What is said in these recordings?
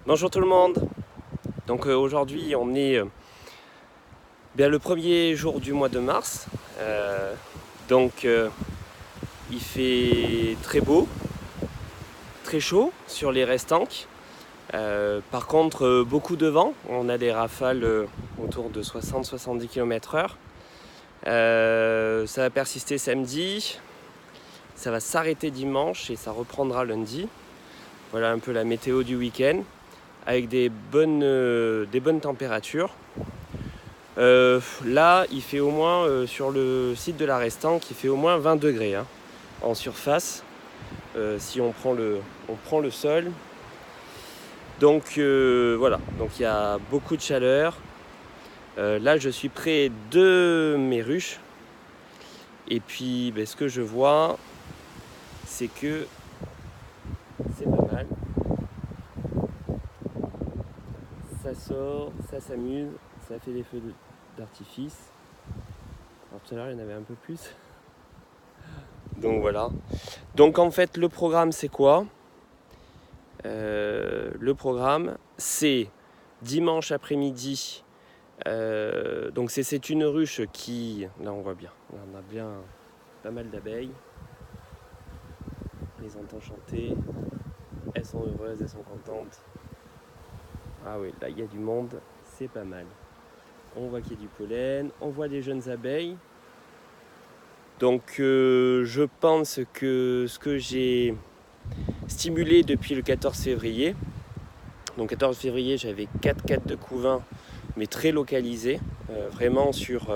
Bonjour tout le monde. Donc aujourd'hui on est bien le premier jour du mois de mars. Donc il fait très beau, très chaud sur les restanques. Par contre beaucoup de vent, on a des rafales autour de 60-70 km/h. Ça va persister samedi, ça va s'arrêter dimanche et ça reprendra lundi. Voilà un peu la météo du week-end avec des bonnes températures. Là, il fait au moins, sur le site de la Restanque, il fait au moins 20 degrés en surface, si on prend le sol. Donc voilà, donc il y a beaucoup de chaleur. Là, je suis près de mes ruches. Et puis, ce que je vois, c'est que c'est pas mal. Ça sort, ça s'amuse, ça fait des feux d'artifice. Alors tout à l'heure, il y en avait un peu plus. Donc voilà. Donc en fait, le programme, c'est quoi ? Le programme, c'est dimanche après-midi. Donc c'est une ruche qui... Là, on voit bien. Là, on a bien pas mal d'abeilles. On les entend chanter. Elles sont heureuses, elles sont contentes. Ah oui, là, il y a du monde. C'est pas mal. On voit qu'il y a du pollen. On voit des jeunes abeilles. Donc je pense que ce que j'ai stimulé depuis le 14 février, donc 14 février j'avais 4 cadres de couvain mais très localisés, vraiment sur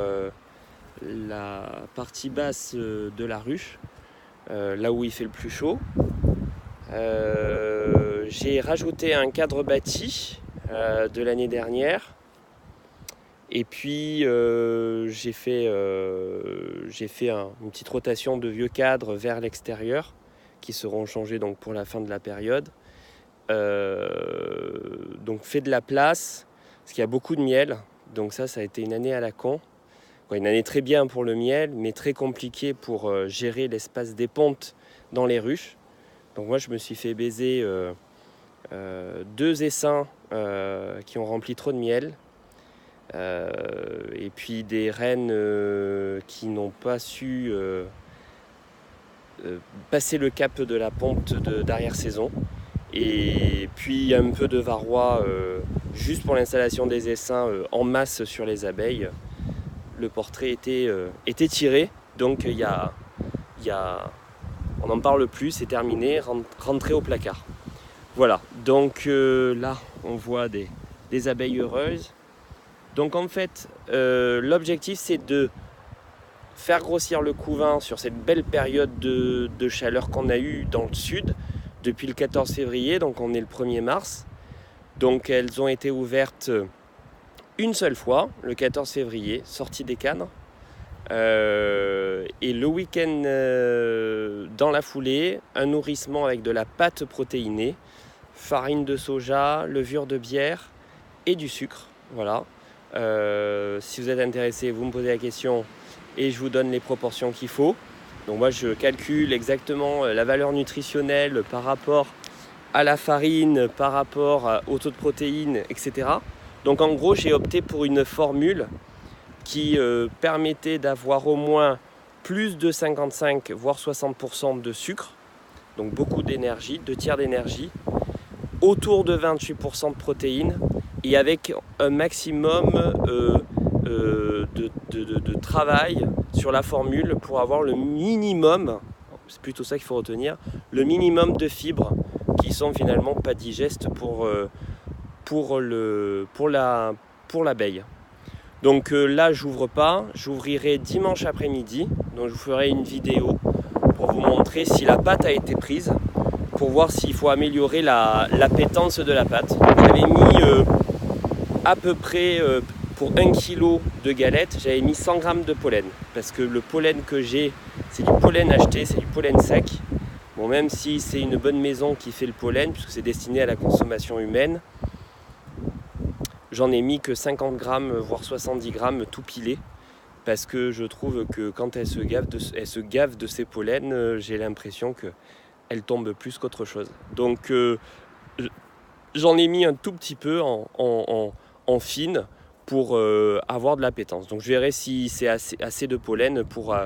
la partie basse de la ruche, là où il fait le plus chaud. J'ai rajouté un cadre bâti de l'année dernière. Et puis j'ai fait une petite rotation de vieux cadres vers l'extérieur qui seront changés donc pour la fin de la période. Donc fait de la place parce qu'il y a beaucoup de miel. Donc ça a été une année à la con. Une année très bien pour le miel, mais très compliquée pour gérer l'espace des pontes dans les ruches. Donc moi je me suis fait baiser 2 essaims qui ont rempli trop de miel. Et puis des reines qui n'ont pas su passer le cap de la ponte d'arrière-saison. Et puis un peu de varroa juste pour l'installation des essaims en masse sur les abeilles. Le portrait était tiré, donc on n'en parle plus, c'est terminé, rentré au placard. Voilà, donc là on voit des abeilles heureuses. Donc en fait, l'objectif c'est de faire grossir le couvain sur cette belle période de chaleur qu'on a eue dans le sud depuis le 14 février, donc on est le 1er mars. Donc elles ont été ouvertes une seule fois, le 14 février, sortie des cadres. Et le week-end dans la foulée, un nourrissement avec de la pâte protéinée, farine de soja, levure de bière et du sucre. Voilà. Si vous êtes intéressé, vous me posez la question et je vous donne les proportions qu'il faut. Donc moi je calcule exactement la valeur nutritionnelle par rapport à la farine, par rapport au taux de protéines, etc. Donc en gros j'ai opté pour une formule qui permettait d'avoir au moins plus de 55 voire 60% de sucre, donc beaucoup d'énergie, 2 tiers d'énergie, autour de 28% de protéines et avec un maximum de travail sur la formule pour avoir le minimum, c'est plutôt ça qu'il faut retenir, le minimum de fibres qui sont finalement pas digestes pour l'abeille. Donc là j'ouvre pas, j'ouvrirai dimanche après-midi, donc je vous ferai une vidéo pour vous montrer si la pâte a été prise, pour voir s'il faut améliorer l'appétence de la pâte. J'avais mis à peu près pour 1 kg de galettes, j'avais mis 100 g de pollen, parce que le pollen que j'ai, c'est du pollen acheté, c'est du pollen sec. Bon, même si c'est une bonne maison qui fait le pollen, puisque c'est destiné à la consommation humaine, j'en ai mis que 50 grammes, voire 70 grammes tout pilé, parce que je trouve que quand elle se gave de ses pollens, j'ai l'impression qu'elle tombe plus qu'autre chose. Donc j'en ai mis un tout petit peu en fine pour avoir de l'appétence. Donc je verrai si c'est assez de pollen pour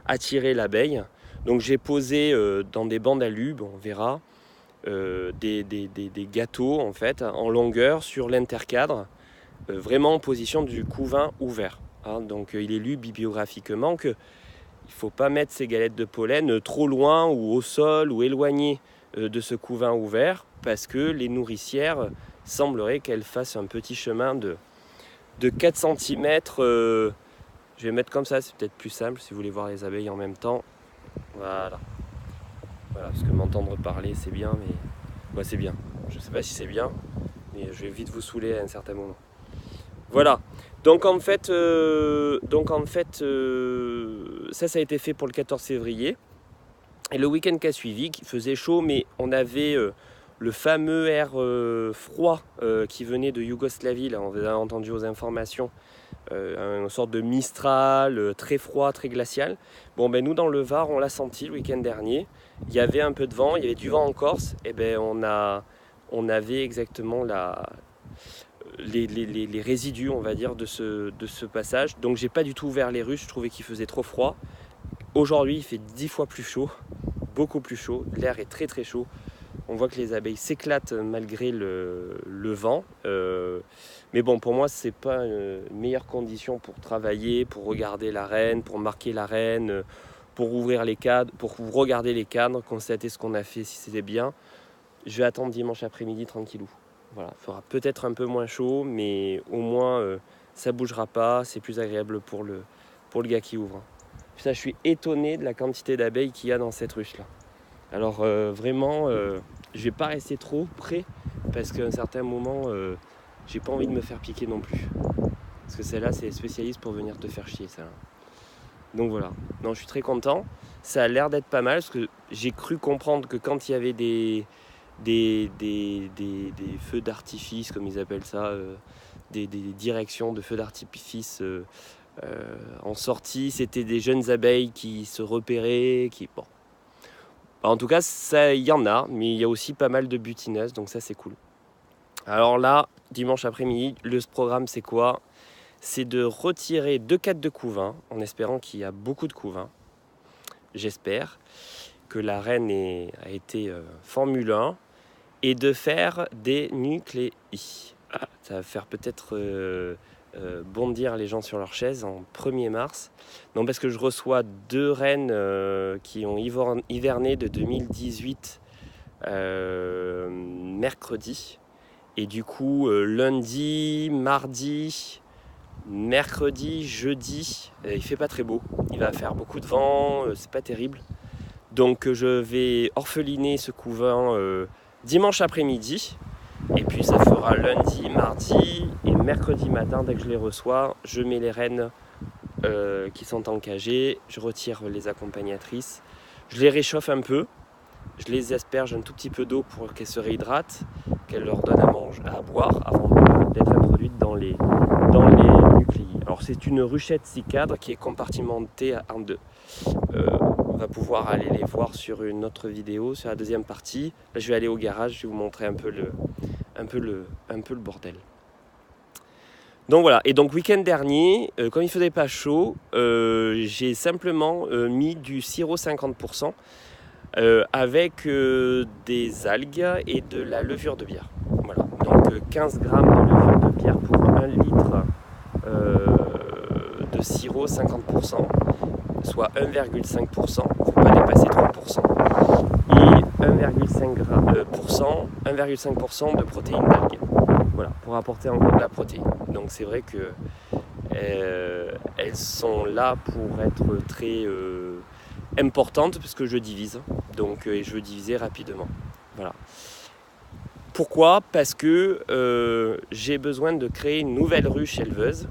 attirer l'abeille. Donc j'ai posé dans des bandes à lube, on verra, des gâteaux en fait en longueur sur l'intercadre, vraiment en position du couvain ouvert. Hein. Donc il est lu bibliographiquement qu'il ne faut pas mettre ces galettes de pollen trop loin ou au sol ou éloignées de ce couvain ouvert, parce que les nourricières semblerait qu'elles fassent un petit chemin de 4 cm. Je vais mettre comme ça, c'est peut-être plus simple si vous voulez voir les abeilles en même temps. Voilà, parce que m'entendre parler c'est bien, mais c'est bien. Je ne sais pas si c'est bien, mais je vais vite vous saouler à un certain moment. Voilà, donc en fait, ça a été fait pour le 14 février. Et le week-end qui a suivi, qui faisait chaud, mais on avait le fameux air froid qui venait de Yougoslavie, là on avait entendu aux informations, une sorte de Mistral, très froid, très glacial. Bon ben nous dans le Var, on l'a senti le week-end dernier, il y avait un peu de vent, il y avait du vent en Corse, et ben on avait exactement les résidus, on va dire, de ce passage. Donc j'ai pas du tout ouvert les ruches, je trouvais qu'il faisait trop froid. Aujourd'hui il fait 10 fois plus chaud, beaucoup plus chaud, l'air est très très chaud. On voit que les abeilles s'éclatent malgré le vent. Mais bon, pour moi, c'est pas une meilleure condition pour travailler, pour regarder la reine, pour marquer la reine, pour ouvrir les cadres, pour regarder les cadres, constater ce qu'on a fait, si c'était bien. Je vais attendre dimanche après-midi tranquillou. Voilà, il fera peut-être un peu moins chaud, mais au moins ça bougera pas, c'est plus agréable pour le gars qui ouvre. Puis ça, je suis étonné de la quantité d'abeilles qu'il y a dans cette ruche-là. Alors vraiment, je vais pas rester trop près parce qu'à un certain moment, j'ai pas envie de me faire piquer non plus. Parce que celle-là, c'est spécialiste pour venir te faire chier, celle-là. Donc voilà. Non, je suis très content. Ça a l'air d'être pas mal parce que j'ai cru comprendre que quand il y avait des feux d'artifice, comme ils appellent ça, des directions de feux d'artifice en sortie, c'était des jeunes abeilles qui se repéraient, bon. En tout cas, ça, il y en a, mais il y a aussi pas mal de butineuses, donc ça c'est cool. Alors là, dimanche après-midi, le programme c'est quoi? C'est de retirer 2 cadres de couvain, en espérant qu'il y a beaucoup de couvains. J'espère que la reine a été Formule 1, et de faire des nucléi. Ça va faire peut-être bondir les gens sur leur chaise en 1er mars. Non, parce que je reçois 2 reines qui ont hiverné de 2018 mercredi. Et du coup, lundi, mardi, mercredi, jeudi, il fait pas très beau. Il va faire beaucoup de vent, c'est pas terrible. Donc je vais orpheliner ce couvain dimanche après-midi. Et puis ça fera lundi, mardi et mercredi matin, dès que je les reçois, je mets les reines qui sont encagées, je retire les accompagnatrices, je les réchauffe un peu, je les asperge un tout petit peu d'eau pour qu'elles se réhydratent, qu'elles leur donnent à boire avant d'être introduites dans les nucléi. Alors c'est une ruchette 6 cadres qui est compartimentée en 2. On va pouvoir aller les voir sur une autre vidéo, sur la deuxième partie. Là je vais aller au garage, je vais vous montrer un peu le bordel. Donc voilà, et donc week-end dernier, comme il faisait pas chaud, j'ai simplement mis du sirop 50% avec des algues et de la levure de bière. Voilà, donc 15 grammes de levure de bière pour 1 litre de sirop 50%, soit 1,5%, il ne faut pas dépasser 3%, et 1,5% de protéines d'algues. Voilà, pour apporter encore de la protéine. Donc c'est vrai que elles sont là pour être très importantes parce que je divise. Donc et je veux diviser rapidement. Voilà. Pourquoi? Parce que j'ai besoin de créer une nouvelle ruche éleveuse.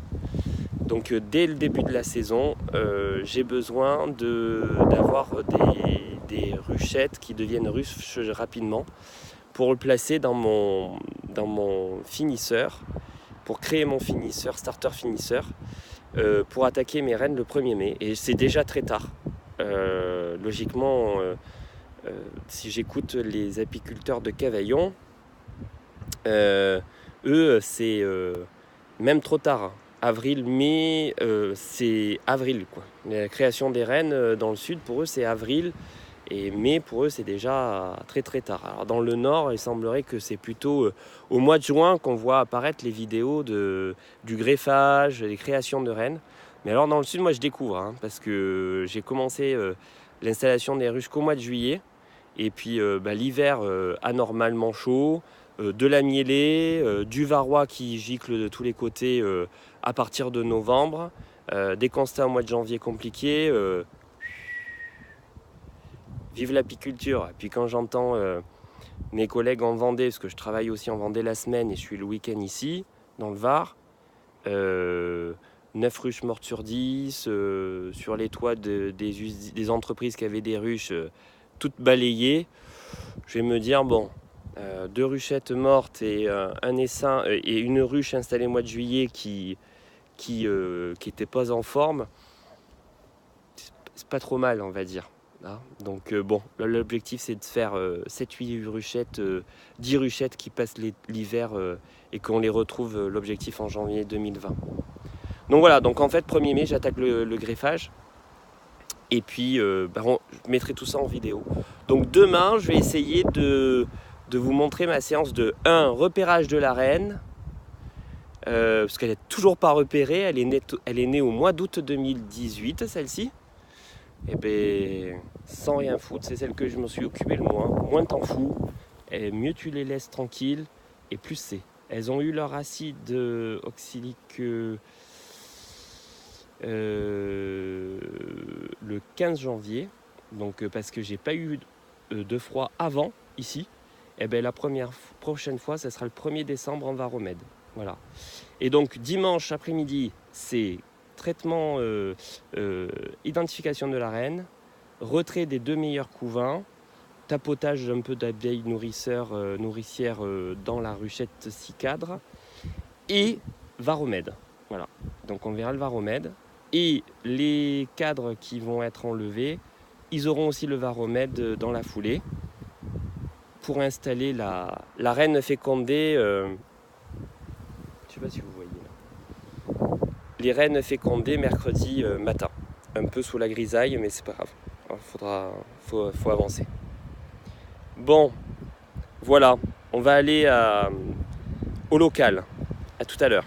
Donc dès le début de la saison, j'ai besoin d'avoir des ruchettes qui deviennent ruches rapidement pour le placer dans mon finisseur, pour créer mon finisseur, starter finisseur, pour attaquer mes reines le 1er mai. Et c'est déjà très tard. Logiquement, si j'écoute les apiculteurs de Cavaillon, Eux, c'est même trop tard, hein. Avril, mai, c'est avril, quoi. La création des rennes dans le sud, pour eux, c'est avril. Et mai, pour eux, c'est déjà très très tard. Alors dans le nord, il semblerait que c'est plutôt au mois de juin qu'on voit apparaître les vidéos du greffage, des créations de rennes. Mais alors dans le sud, moi je découvre, hein, parce que j'ai commencé l'installation des ruches qu'au mois de juillet. Et puis l'hiver anormalement chaud, de la mielée, du varroa qui gicle de tous les côtés à partir de novembre, des constats au mois de janvier compliqués. Vive l'apiculture. Et puis quand j'entends mes collègues en Vendée, parce que je travaille aussi en Vendée la semaine et je suis le week-end ici, dans le Var, 9 ruches mortes sur 10, sur les toits des entreprises qui avaient des ruches toutes balayées, je vais me dire, bon, 2 ruchettes mortes et un essaim et une ruche installée au mois de juillet qui était pas en forme, c'est pas trop mal, on va dire. Hein. Donc bon, l'objectif c'est de faire 7-8 ruchettes, 10 ruchettes qui passent l'hiver et qu'on les retrouve l'objectif en janvier 2020. Donc voilà, donc en fait 1er mai j'attaque le greffage et puis je mettrai tout ça en vidéo. Donc demain je vais essayer de vous montrer ma séance de 1, repérage de la reine, parce qu'elle n'est toujours pas repérée, elle est née au mois d'août 2018 celle-ci. Et bien, sans rien foutre, c'est celle que je me suis occupé le moins. Moins t'en fous, et mieux tu les laisses tranquilles, et plus c'est. Elles ont eu leur acide oxylique le 15 janvier, donc parce que j'ai pas eu de froid avant ici. Et bien la prochaine fois, ça sera le 1er décembre en Varomède. Voilà. Et donc dimanche après-midi, c'est traitement, identification de la reine, retrait des 2 meilleurs couvains, tapotage un peu d'abeilles nourrissières dans la ruchette 6 cadres et varomède. Voilà. Donc on verra le varomède. Et les cadres qui vont être enlevés, ils auront aussi le varomède dans la foulée pour installer la reine fécondée. Je ne sais pas si vous voyez là. Les rennes fécondées mercredi matin. Un peu sous la grisaille, mais c'est pas grave. Faut avancer. Bon, voilà. On va aller au local. À tout à l'heure.